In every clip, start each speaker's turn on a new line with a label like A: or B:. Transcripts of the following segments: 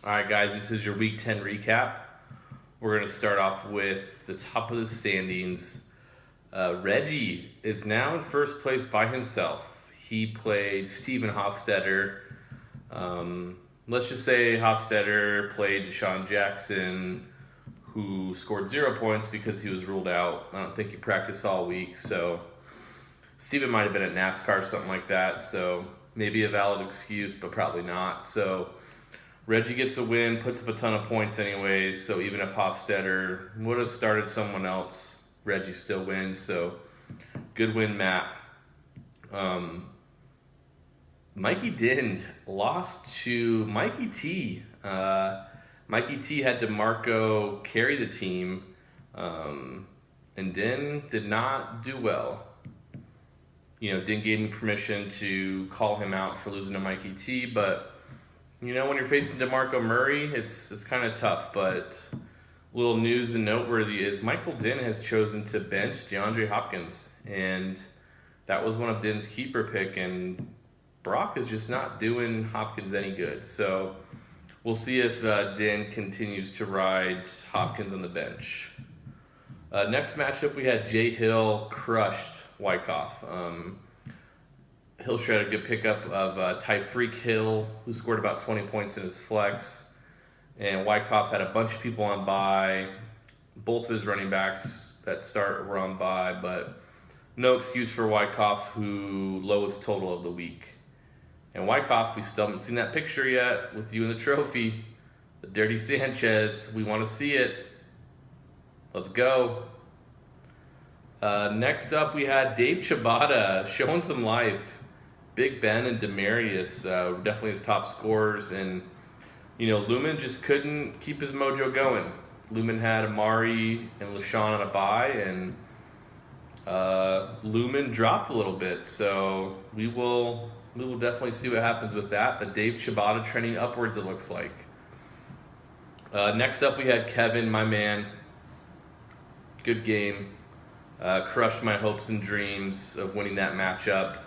A: All right, guys, this is your Week 10 recap. We're going to start off with the top of the standings. Reggie is now in first place by himself. He played Steven Hofstetter. Let's just say Hofstetter played Deshaun Jackson, who scored 0 points because he was ruled out. I don't think he practiced all week, so Steven might have been at NASCAR or something like that, so maybe a valid excuse, but probably not. So Reggie gets a win, puts up a ton of points anyways, so even if Hofstetter would have started someone else, Reggie still wins, so good win, Matt. Mikey Din lost to Mikey T. Mikey T had DeMarco carry the team, and Din did not do well. Din gave me permission to call him out for losing to Mikey T, but when you're facing DeMarco Murray, it's kind of tough. But little news and noteworthy is Michael Din has chosen to bench DeAndre Hopkins, and that was one of Din's keeper pick, and Brock is just not doing Hopkins any good. So we'll see if Din continues to ride Hopkins on the bench. Next matchup, we had Jay Hill crushed Wyckoff. Hill had a good pickup of Tyreek Hill, who scored about 20 points in his flex. And Wyckoff had a bunch of people on bye. Both of his running backs that start were on bye, but no excuse for Wyckoff, who lowest total of the week. And Wyckoff, we still haven't seen that picture yet with you in the trophy. The Dirty Sanchez, we want to see it. Let's go. Next up, we had Dave Chibata showing some life. Big Ben and Demarius definitely his top scorers. And, Lumen just couldn't keep his mojo going. Lumen had Amari and LaShawn on a bye, and Lumen dropped a little bit. So we will definitely see what happens with that. But Dave Chibata trending upwards, it looks like. Next up, we had Kevin, my man. Good game. Crushed my hopes and dreams of winning that matchup.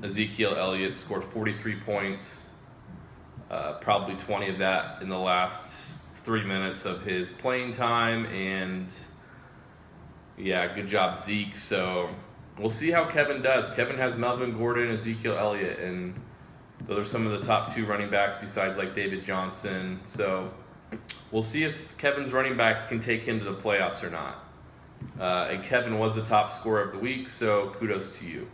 A: Ezekiel Elliott scored 43 points, probably 20 of that in the last 3 minutes of his playing time, and good job, Zeke. So we'll see how Kevin does. Kevin has Melvin Gordon, Ezekiel Elliott, and those are some of the top 2 running backs besides like David Johnson. So we'll see if Kevin's running backs can take him to the playoffs or not. And Kevin was the top scorer of the week, so kudos to you.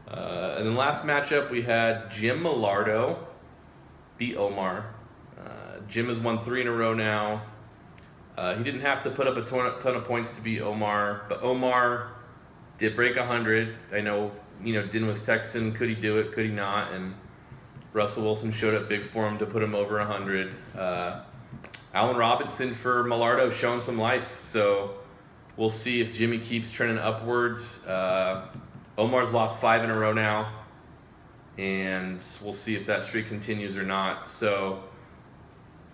A: And then last matchup, we had Jim Millardo beat Omar. Jim has won 3 in a row now. He didn't have to put up a ton of points to beat Omar, but Omar did break 100. I know, Din was texting, could he do it, could he not? And Russell Wilson showed up big for him to put him over 100. Allen Robinson for Millardo showing some life, so we'll see if Jimmy keeps trending upwards. Omar's lost 5 in a row now, and we'll see if that streak continues or not. So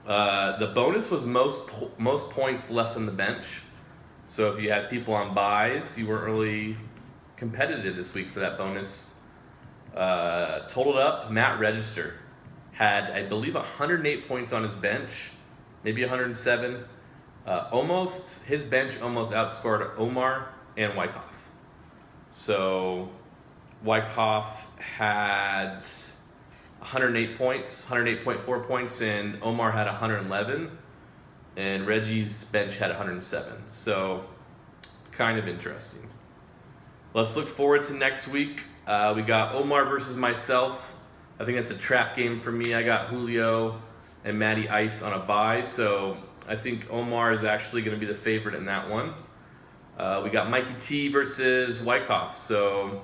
A: the bonus was most points left on the bench. So if you had people on buys, you weren't really competitive this week for that bonus. Totaled up, Matt Register had, I believe, 108 points on his bench, maybe 107. His bench almost outscored Omar and Wyckoff. So Wyckoff had 108 points, 108.4 points, and Omar had 111, and Reggie's bench had 107. So kind of interesting. Let's look forward to next week. We got Omar versus myself. I think that's a trap game for me. I got Julio and Matty Ice on a bye, so I think Omar is actually going to be the favorite in that one. We got Mikey T versus Wyckoff. So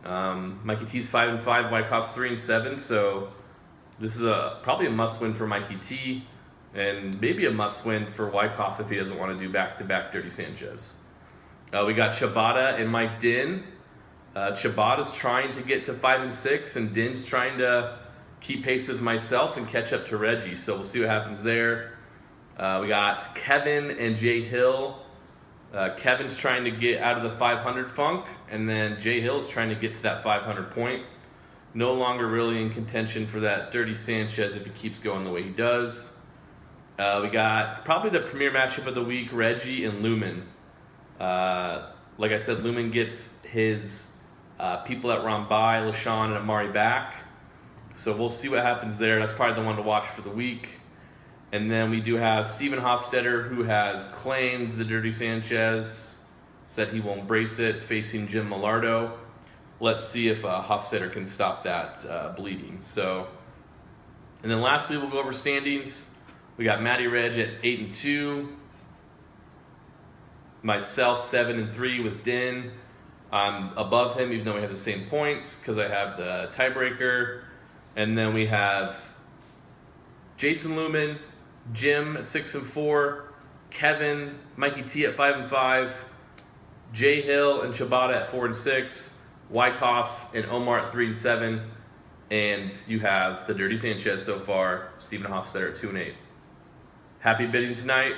A: Mikey T's 5-5, Wyckoff's 3-7. So this is probably a must-win for Mikey T, and maybe a must-win for Wyckoff if he doesn't want to do back-to-back Dirty Sanchez. We got Chibata and Mike Din. Chibata's trying to get to 5-6, and Din's trying to keep pace with myself and catch up to Reggie. So we'll see what happens there. We got Kevin and Jay Hill. Kevin's trying to get out of the 500 funk, and then Jay Hill's trying to get to that 500 point. No longer really in contention for that Dirty Sanchez if he keeps going the way he does. We got probably the premier matchup of the week, Reggie and Lumen. Like I said, Lumen gets his people that run by, LaShawn and Amari back. So we'll see what happens there. That's probably the one to watch for the week. And then we do have Steven Hofstetter, who has claimed the Dirty Sanchez, said he will embrace it, facing Jim Millardo. Let's see if Hofstetter can stop that bleeding. So, and then lastly, we'll go over standings. We got Matty Reg at 8-2. Myself 7-3 with Din. I'm above him, even though we have the same points, because I have the tiebreaker. And then we have Jason Lumen, Jim at 6-4, Kevin, Mikey T at 5-5, Jay Hill and Shabata at 4-6. Wyckoff and Omar at 3-7, and you have the Dirty Sanchez so far, Steven Hofstetter at 2-8. Happy bidding tonight.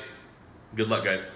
A: Good luck, guys.